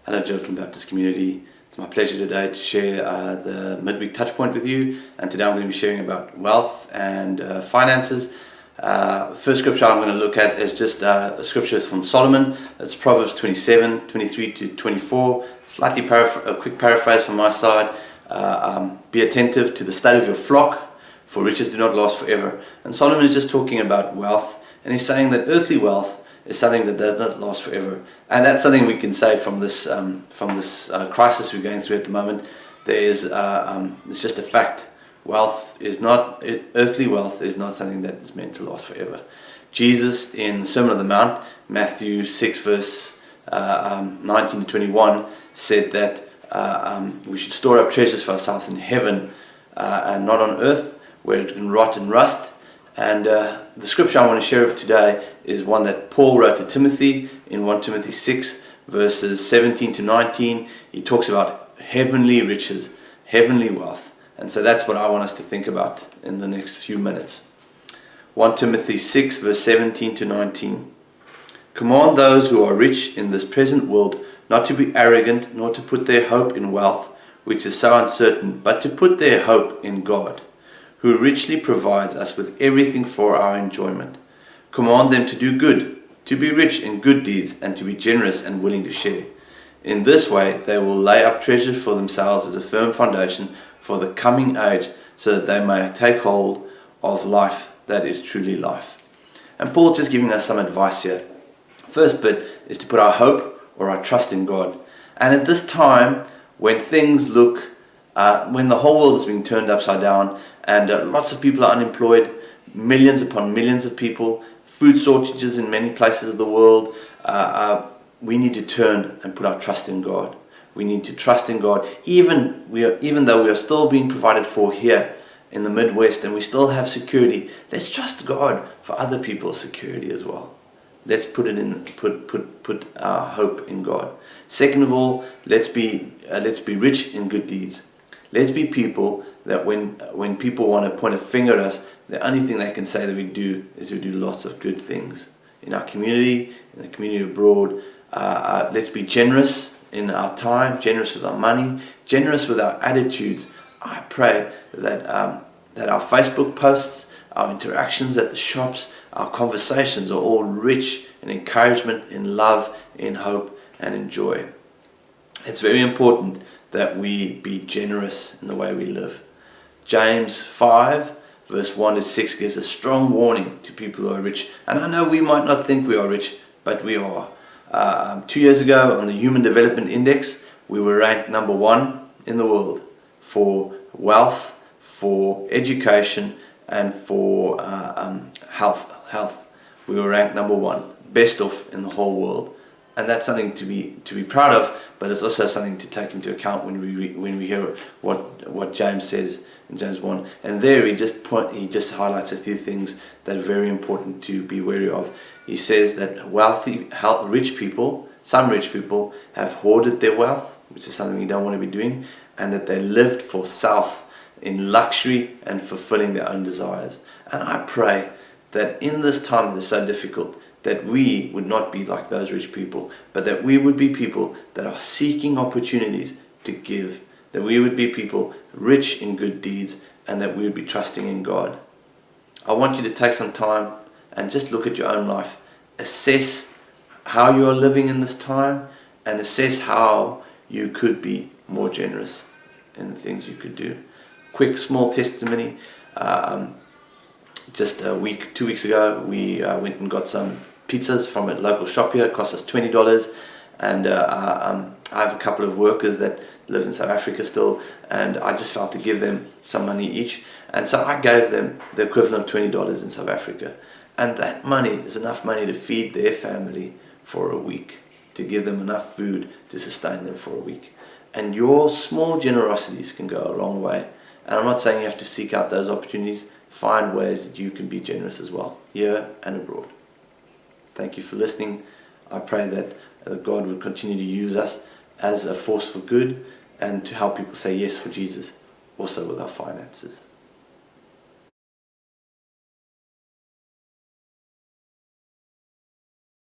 Hello Joplin Baptist community. It's my pleasure today to share the Midweek Touchpoint with you, and today I'm going to be sharing about wealth and finances. First scripture I'm going to look at is just a scripture from Solomon. It's Proverbs 27, 23 to 24. Slightly a quick paraphrase from my side. Be attentive to the state of your flock, for riches do not last forever. And Solomon is just talking about wealth, and he's saying that earthly wealth is something that does not last forever, and that's something we can say from this crisis we're going through at the moment. It's just a fact. Earthly wealth is not something that is meant to last forever. Jesus in the Sermon on the Mount, Matthew 6 verse 19 to 21, said that we should store up treasures for ourselves in heaven and not on earth, where it can rot and rust. And the scripture I want to share today is one that Paul wrote to Timothy in 1 Timothy 6 verses 17 to 19. He talks about heavenly riches, heavenly wealth. And so that's what I want us to think about in the next few minutes. 1 Timothy 6 verse 17 to 19. Command those who are rich in this present world not to be arrogant, nor to put their hope in wealth, which is so uncertain, but to put their hope in God, who richly provides us with everything for our enjoyment. Command them to do good, to be rich in good deeds, and to be generous and willing to share. In this way they will lay up treasures for themselves as a firm foundation for the coming age, so that they may take hold of life that is truly life. And Paul's just giving us some advice here. First bit is to put our hope or our trust in God. And at this time, when things look, when the whole world is being turned upside down, and lots of people are unemployed, millions upon millions of people, food shortages in many places of the world, we need to turn and put our trust in God. We need to trust in God, even though we are still being provided for here in the Midwest, and we still have security. Let's trust God for other people's security as well. Let's put our hope in God. Second of all, let's be rich in good deeds. Let's be people that when people want to point a finger at us, the only thing they can say that we do is we do lots of good things in our community, in the community abroad. Let's be generous in our time, generous with our money, generous with our attitudes. I pray that our Facebook posts, our interactions at the shops, our conversations are all rich in encouragement, in love, in hope, and in joy. It's very important that we be generous in the way we live. James 5 verse 1 to 6 gives a strong warning to people who are rich. And I know we might not think we are rich, but we are. 2 years ago on the Human Development Index, we were ranked number 1 in the world for wealth, for education, and for health. We were ranked number 1, best off in the whole world. And that's something to be proud of, but it's also something to take into account when we hear what James says in James 1. And there he just highlights a few things that are very important to be wary of. He says that some rich people have hoarded their wealth, which is something you don't want to be doing, and that they lived for self in luxury and fulfilling their own desires. And I pray that in this time that is so difficult, that we would not be like those rich people, but that we would be people that are seeking opportunities to give, that we would be people rich in good deeds, and that we would be trusting in God. I want you to take some time and just look at your own life, assess how you are living in this time, and assess how you could be more generous in the things you could do. Quick small testimony. Just 2 weeks ago, we went and got some pizzas from a local shop here. It cost us $20, and I have a couple of workers that live in South Africa still, and I just felt to give them some money each, and so I gave them the equivalent of $20 in South Africa, and that money is enough money to feed their family for a week, to give them enough food to sustain them for a week. And your small generosities can go a long way. And I'm not saying you have to seek out those opportunities. Find ways that you can be generous as well, here and abroad. Thank you for listening. I pray that God would continue to use us as a force for good and to help people say yes for Jesus, also with our finances.